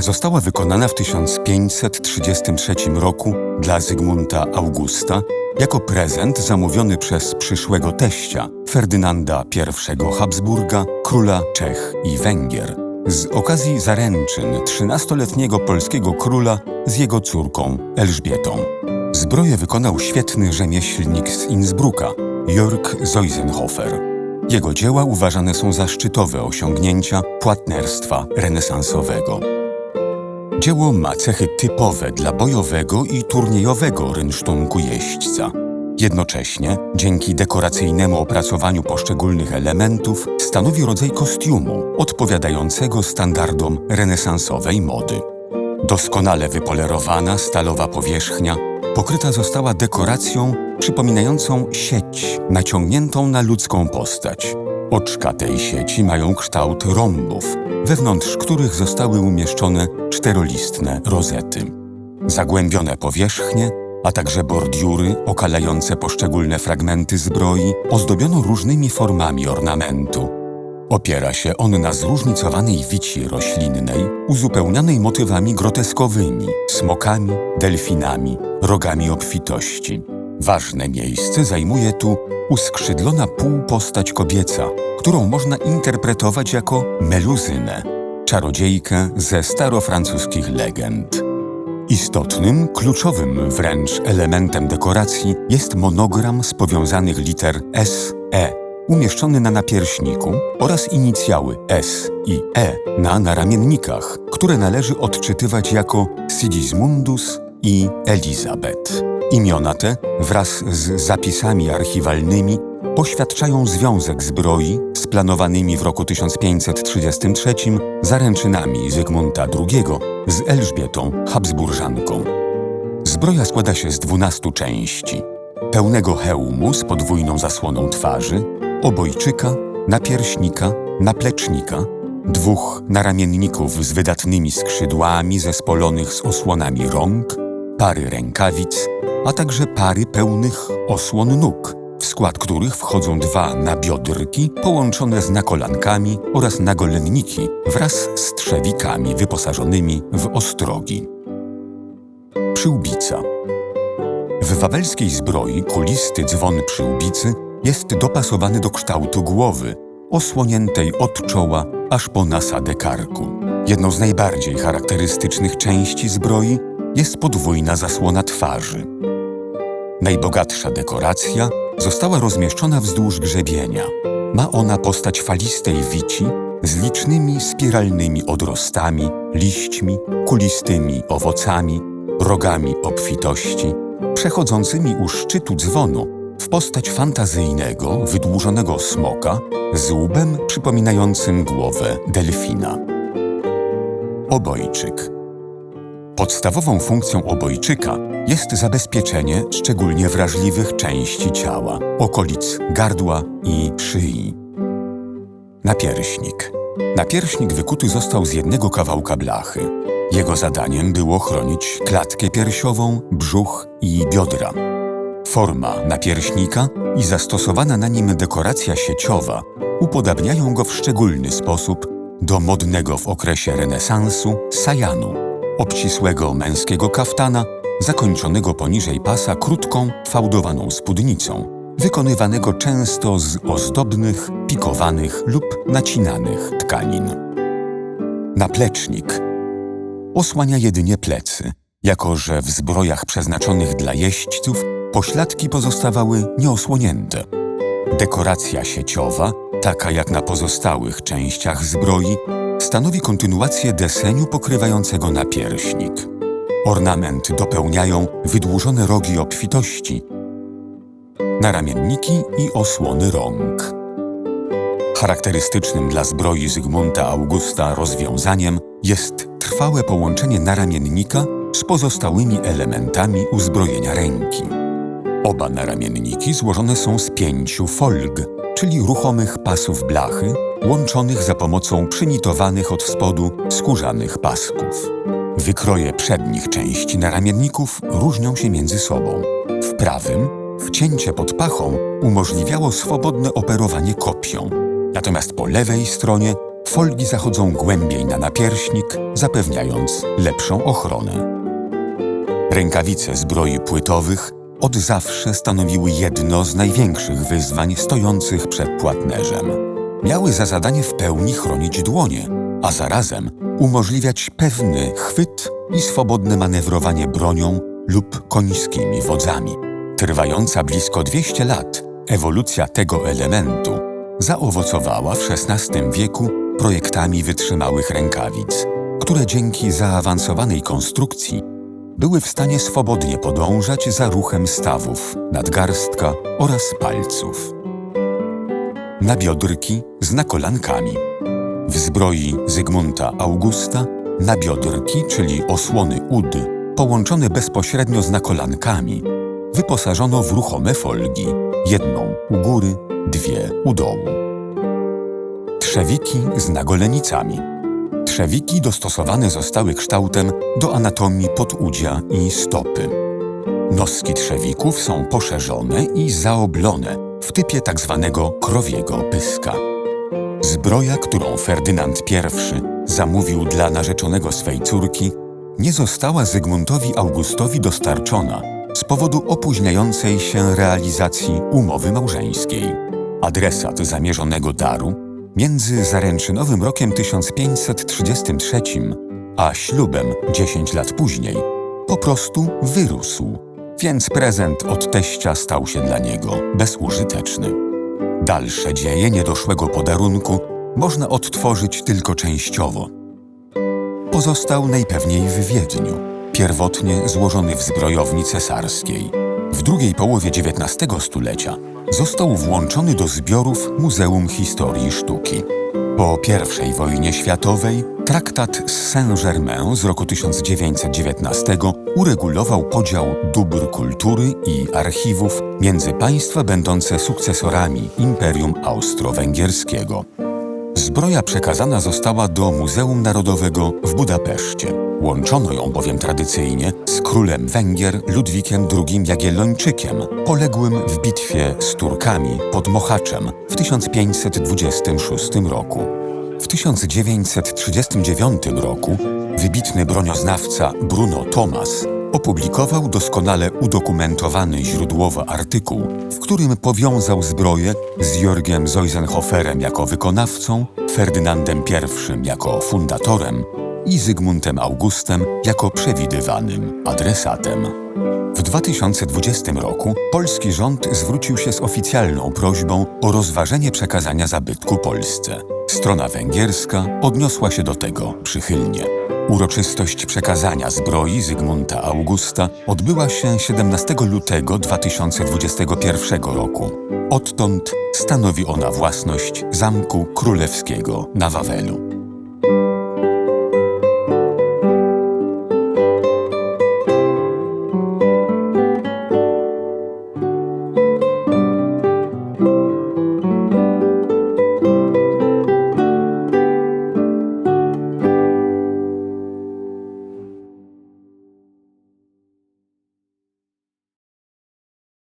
Zbroja została wykonana w 1533 roku dla Zygmunta Augusta jako prezent zamówiony przez przyszłego teścia Ferdynanda I Habsburga, króla Czech i Węgier, z okazji zaręczyn 13-letniego polskiego króla z jego córką Elżbietą. Zbroję wykonał świetny rzemieślnik z Innsbrucka, Jörg Zeusenhofer. Jego dzieła uważane są za szczytowe osiągnięcia płatnerstwa renesansowego. Dzieło ma cechy typowe dla bojowego i turniejowego rynsztunku jeźdźca. Jednocześnie, dzięki dekoracyjnemu opracowaniu poszczególnych elementów, stanowi rodzaj kostiumu odpowiadającego standardom renesansowej mody. Doskonale wypolerowana stalowa powierzchnia pokryta została dekoracją przypominającą sieć naciągniętą na ludzką postać. Oczka tej sieci mają kształt rąbów, wewnątrz których zostały umieszczone czterolistne rozety. Zagłębione powierzchnie, a także bordiury okalające poszczególne fragmenty zbroi ozdobiono różnymi formami ornamentu. Opiera się on na zróżnicowanej wici roślinnej, uzupełnianej motywami groteskowymi, smokami, delfinami, rogami obfitości. Ważne miejsce zajmuje tu uskrzydlona półpostać kobieca, którą można interpretować jako Meluzynę, czarodziejkę ze starofrancuskich legend. Istotnym, kluczowym wręcz elementem dekoracji jest monogram z powiązanych liter S, E, umieszczony na napierśniku oraz inicjały S i E na naramiennikach, które należy odczytywać jako Sigismundus i Elizabeth. Imiona te wraz z zapisami archiwalnymi poświadczają związek zbroi z planowanymi w roku 1533 zaręczynami Zygmunta II z Elżbietą Habsburżanką. Zbroja składa się z 12 części: pełnego hełmu z podwójną zasłoną twarzy, obojczyka, napierśnika, naplecznika, 2 naramienników z wydatnymi skrzydłami zespolonych z osłonami rąk, pary rękawic, a także pary pełnych osłon nóg, w skład których wchodzą 2 nabiodrki połączone z nakolankami oraz nagolenniki wraz z trzewikami wyposażonymi w ostrogi. Przyłbica. W wawelskiej zbroi kulisty dzwon przyłbicy jest dopasowany do kształtu głowy, osłoniętej od czoła aż po nasadę karku. Jedną z najbardziej charakterystycznych części zbroi jest podwójna zasłona twarzy. Najbogatsza dekoracja została rozmieszczona wzdłuż grzebienia. Ma ona postać falistej wici z licznymi spiralnymi odrostami, liśćmi, kulistymi owocami, rogami obfitości, przechodzącymi u szczytu dzwonu w postać fantazyjnego, wydłużonego smoka z łbem przypominającym głowę delfina. Obojczyk. Podstawową funkcją obojczyka jest zabezpieczenie szczególnie wrażliwych części ciała, okolic gardła i szyi. Napierśnik. Napierśnik wykuty został z jednego kawałka blachy. Jego zadaniem było chronić klatkę piersiową, brzuch i biodra. Forma napierśnika i zastosowana na nim dekoracja sieciowa upodabniają go w szczególny sposób do modnego w okresie renesansu sajanu, obcisłego męskiego kaftana, zakończonego poniżej pasa krótką, fałdowaną spódnicą, wykonywanego często z ozdobnych, pikowanych lub nacinanych tkanin. Naplecznik osłania jedynie plecy, jako że w zbrojach przeznaczonych dla jeźdźców pośladki pozostawały nieosłonięte. Dekoracja sieciowa, taka jak na pozostałych częściach zbroi, stanowi kontynuację deseniu pokrywającego napierśnik. Ornament dopełniają wydłużone rogi obfitości, naramienniki i osłony rąk. Charakterystycznym dla zbroi Zygmunta Augusta rozwiązaniem jest trwałe połączenie naramiennika z pozostałymi elementami uzbrojenia ręki. Oba naramienniki złożone są z 5 folg, czyli ruchomych pasów blachy, łączonych za pomocą przynitowanych od spodu skórzanych pasków. Wykroje przednich części naramienników różnią się między sobą. W prawym wcięcie pod pachą umożliwiało swobodne operowanie kopią, natomiast po lewej stronie folgi zachodzą głębiej na napierśnik, zapewniając lepszą ochronę. Rękawice zbroi płytowych od zawsze stanowiły jedno z największych wyzwań stojących przed płatnerzem. Miały za zadanie w pełni chronić dłonie, a zarazem umożliwiać pewny chwyt i swobodne manewrowanie bronią lub końskimi wodzami. Trwająca blisko 200 lat ewolucja tego elementu zaowocowała w XVI wieku projektami wytrzymałych rękawic, które dzięki zaawansowanej konstrukcji były w stanie swobodnie podążać za ruchem stawów, nadgarstka oraz palców. Nabiodrki z nakolankami. W zbroi Zygmunta Augusta nabiodrki, czyli osłony ud, połączone bezpośrednio z nakolankami, wyposażono w ruchome folgi, jedną u góry, dwie u dołu. Trzewiki z nagolenicami. Trzewiki dostosowane zostały kształtem do anatomii podudzia i stopy. Noski trzewików są poszerzone i zaoblone w typie tzw. krowiego pyska. Zbroja, którą Ferdynand I zamówił dla narzeczonego swej córki, nie została Zygmuntowi Augustowi dostarczona z powodu opóźniającej się realizacji umowy małżeńskiej. Adresat zamierzonego daru między zaręczynowym rokiem 1533 a ślubem 10 lat później po prostu wyrósł, więc prezent od teścia stał się dla niego bezużyteczny. Dalsze dzieje niedoszłego podarunku można odtworzyć tylko częściowo. Pozostał najpewniej w Wiedniu, pierwotnie złożony w zbrojowni cesarskiej. W drugiej połowie XIX stulecia został włączony do zbiorów Muzeum Historii Sztuki. Po I wojnie światowej traktat z Saint-Germain z roku 1919 uregulował podział dóbr kultury i archiwów między państwa będące sukcesorami Imperium Austro-Węgierskiego. Zbroja przekazana została do Muzeum Narodowego w Budapeszcie. Łączono ją bowiem tradycyjnie z królem Węgier Ludwikiem II Jagiellończykiem, poległym w bitwie z Turkami pod Mohaczem w 1526 roku. W 1939 roku wybitny broniознawca Bruno Thomas opublikował doskonale udokumentowany źródłowo artykuł, w którym powiązał zbroję z Jörgiem Zeusenhoferem jako wykonawcą, Ferdynandem I jako fundatorem i Zygmuntem Augustem jako przewidywanym adresatem. W 2020 roku polski rząd zwrócił się z oficjalną prośbą o rozważenie przekazania zabytku Polsce. Strona węgierska odniosła się do tego przychylnie. Uroczystość przekazania zbroi Zygmunta Augusta odbyła się 17 lutego 2021 roku. Odtąd stanowi ona własność Zamku Królewskiego na Wawelu.